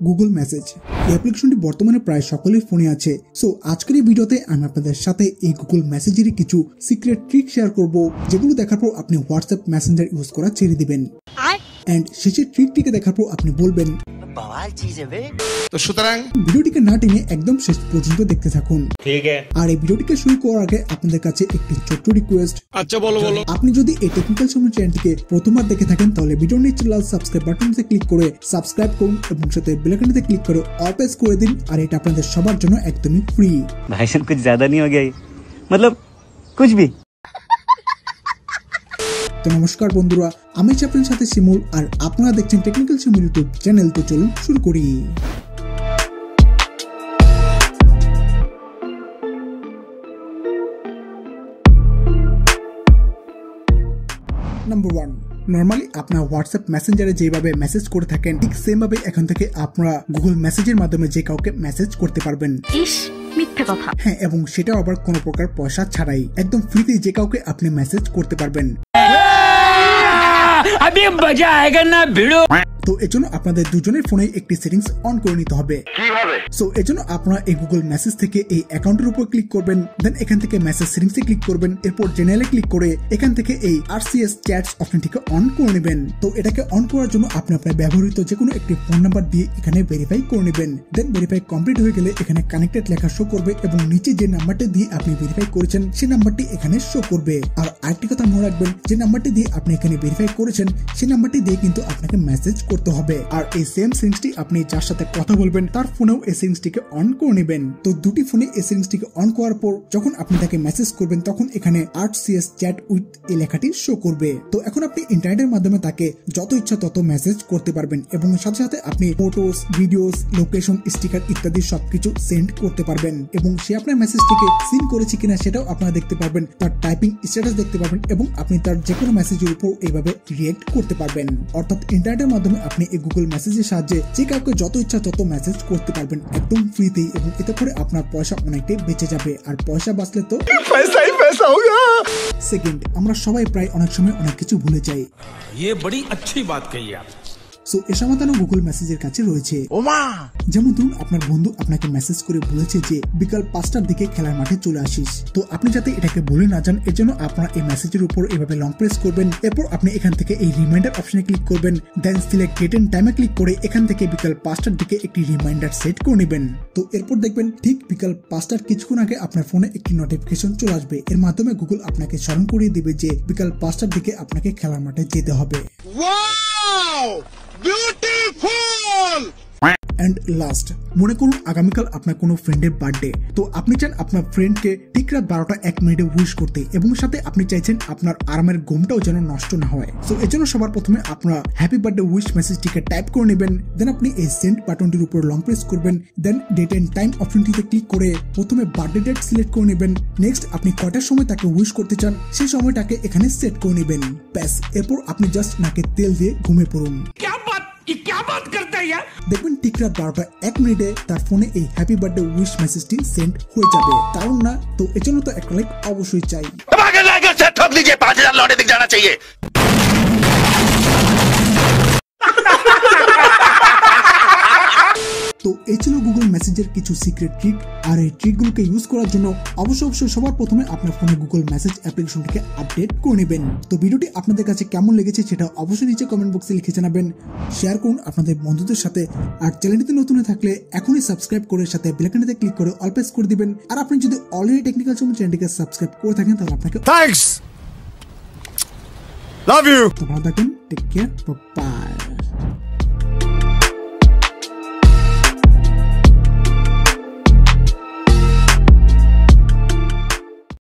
Google message. এই অ্যাপ্লিকেশনটি বর্তমানে প্রায় সকলের ফোনে আছে। সো আজকের এই ভিডিওতে আমি আপনাদের সাথে এই গুগল মেসেজের কিছু সিক্রেট ট্রিক শেয়ার করব, যেগুলো দেখার পর আপনি হোয়াটসঅ্যাপ মেসেঞ্জার ইউজ করা ছেড়ে দিবেন। এন্ড শেষের ট্রিকটিকে দেখার পর আপনি বলবেন তো সুতরাং ভিডিওটিকে না টেনে একদম শেষ পর্যন্ত দেখতে থাকুন। ঠিক আছে। আর এই ভিডিওটিকে শুরু করার আগে আপনাদের কাছে একটি ছোট্ট রিকোয়েস্ট। আচ্ছা বলো। আপনি যদি এই টেকনিক্যাল সময় চ্যানেলটিকে প্রথমবার দেখে থাকেন তাহলে ভিডিওর নিচে লাল সাবস্ক্রাইব বাটনটিতে ক্লিক করে সাবস্ক্রাইব করুন এবং সাথে বেল আইকনটিতে ক্লিক করে অল প্রেস করে দিন। আর এটা আপনাদের সবার জন্য একদমই ফ্রি। ভাইজান कुछ ज्यादा नहीं हो गया मतलब कुछ भी। তো নমস্কার বন্ধুরা, আমি আপনাদের সাথে শিমুল আর আপনারা দেখছেন টেকনিক্যাল শিমুল ইউটিউব চ্যানেল। তো চলুন শুরু করি। নাম্বার 1, নরমালি আপনার হোয়াটসঅ্যাপ মেসেঞ্জারে যেভাবে মেসেজ করে থাকেন ঠিক সেম ভাবে এখন থেকে আপনারা গুগল মেসেজের মাধ্যমে যে কাউকে মেসেজ করতে পারবেন। মিথ্যে কথা। হ্যাঁ, এবং সেটাও আবার কোনো প্রকার পয়সা ছাড়াই একদম ফ্রিতে যে কাউকে আপনি মেসেজ করতে পারবেন। अभी मजा आएगा ना भिड़ो। তো এজন্য আপনাদের দুজনের ফোনে একটি সেটিংস অন করে নিতে হবে। কিভাবে? সো এজন্য আপনারা এই গুগল মেসেজ থেকে এই অ্যাকাউন্টের উপর ক্লিক করবেন, দেন এখান থেকে মেসেজ সেটিংসে ক্লিক করবেন, এরপর জেনারেলে ক্লিক করে এখান থেকে এই RCS চ্যাটস অপশনটিকে অন করে নেবেন। তো এটাকে অন করার জন্য আপনি আপনার ব্যবহৃত যে কোনো একটি ফোন নাম্বার দিয়ে এখানে ভেরিফাই করে নেবেন। দেন ভেরিফাই কমপ্লিট হয়ে গেলে এখানে কানেক্টেড লেখা শো করবে এবং নিচে যে নাম্বারটি দিয়ে আপনি ভেরিফাই করেছেন সেই নাম্বারটি এখানে শো করবে। আর আরেকটি কথা মনে রাখবেন, যে নাম্বারটি দিয়ে আপনি এখানে ভেরিফাই করেছেন সেই নাম্বারটি দিয়ে কিন্তু আপনাকে মেসেজ করতে হবে। আর এই সেম সেটিংসটি আপনি যার সাথে কথা বলবেন তার ফোনেও এই সেটিংসটিকে অন করে নেবেন। তো দুটি ফোনে এই সেটিংসটিকে অন করার পর যখন আপনি তাকে মেসেজ করবেন তখন এখানে RCS চ্যাট উইথ এই লেখাটি শো করবে। তো এখন আপনি ইন্টারনেটের মাধ্যমে তাকে যত ইচ্ছা তত মেসেজ করতে পারবেন এবং সাথে সাথে আপনি ফটোস, ভিডিওস, লোকেশন, স্টিকার ইত্যাদি সবকিছু সেন্ড করতে পারবেন এবং সে আপনার মেসেজটিকে সিন করেছে কিনা সেটাও আপনারা দেখতে পারবেন, তার টাইপিং স্ট্যাটাস দেখতে পারবেন এবং আপনি তার যে কোনো মেসেজের উপর এইভাবে রিয়েক্ট করতে পারবেন। অর্থাৎ ইন্টারনেটের মাধ্যমে আপনি এই গুগল মেসেজের সাহায্যে যে কাউকে যত ইচ্ছা তত মেসেজ করতে পারবেন একদম ফ্রিতেই এবং এতে করে আপনার পয়সা অনেকটাই বেঁচে যাবে। আর পয়সা বাঁচলে তো পয়সা হোগা। সেকেন্ড, আমরা সবাই প্রায় অনেক সময় অনেক কিছু ভুলে যাই। ये बड़ी अच्छी बात कही आप। সো এর সমাধানও গুগল মেসেজের কাছে রয়েছে। যেমন ধরুন আপনার বন্ধু আপনাকে মেসেজ করে বলেছে যে বিকাল 5টার দিকে খেলার মাঠে চলে আসিস। তো আপনি যাতে এটাকে ভুলে না যান এর জন্য আপনারা এই মেসেজের উপর এভাবে লং প্রেস করবেন, এরপর আপনি এখান থেকে এই রিমাইন্ডার অপশনে ক্লিক করবেন, দেন সিলেক্ট ডেট এন্ড টাইমে ক্লিক করে এখান থেকে বিকাল 5টার দিকে একটি রিমাইন্ডার সেট করে নেবেন। তো এরপর দেখবেন ঠিক বিকাল 5টার কিছুক্ষণ আগে আপনার ফোনে একটি নোটিফিকেশন চলে আসবে। এর মাধ্যমে গুগল আপনাকে স্মরণ করিয়ে দিবে যে বিকাল 5টার দিকে আপনাকে খেলার মাঠে যেতে হবে। Beautiful! And last, মনে করুন আগামীকাল আপনার কোনো ফ্রেন্ডের বার্থডে। তো আপনি চান আপনার ফ্রেন্ডকে ঠিক রাত 12টা 1 মিনিটে উইশ করতে এবং সাথে আপনি চাইছেন আপনার আরামের ঘুমটাও যেন নষ্ট না হয়। সো এর জন্য সবার প্রথমে আপনারা হ্যাপি বার্থডে উইশ মেসেজটিকে টাইপ করে নেবেন, দেন আপনি এই সেন্ড বাটনটির উপর লং প্রেস করবেন, দেন ডেট এন্ড টাইম অপশনটিতে ক্লিক করে প্রথমে বার্থডে ডেট সিলেক্ট করে নেবেন। নেক্সট আপনি কয়টার সময় তাকে উইশ করতে চান সেই সময়টাকে এখানে সেট করে নেবেন। ব্যাস, এরপর আপনি জাস্ট নাকে তেল দিয়ে ঘুমিয়ে পড়ুন। দেখবেন ঠিক রাত 12টা 1 মিনিটে তার ফোনে এই হ্যাপি বার্থডে উইশ মেসেজটি সেন্ড হয়ে যাবে। কারণ না তো এর জন্য তো একটা লাইক অবশ্যই চাই। ठोक दीजिए 5000 लौटे दिख जाना चाहिए। তো এই ছিল গুগল মেসেজের কিছু সিক্রেট ট্রিক। আর এই ট্রিকগুলোকে ইউজ করার জন্য অবশ্যই সবার প্রথমে আপনার ফোনে গুগল মেসেজ অ্যাপ্লিকেশনটিকে আপডেট করে নেবেন। তো ভিডিওটি আপনাদের কাছে কেমন লেগেছে সেটা অবশ্যই নিচে কমেন্ট বক্সে লিখে জানাবেন, শেয়ার করুন আপনাদের বন্ধুদের সাথে। আর চ্যানেলটিতে নতুন হয়ে থাকলে এখনই সাবস্ক্রাইব করে সাথে বেল আইকনটিতে ক্লিক করে অল প্রেস করে দিবেন। আর আপনি যদি অলরেডি টেকনিক্যাল সময় চ্যানেলটিকে সাবস্ক্রাইব করে থাকেন তাহলে আপনাকে থ্যাঙ্কস, লাভ ইউ। তো ভালো থাকুন, টেক কেয়ার, বাই।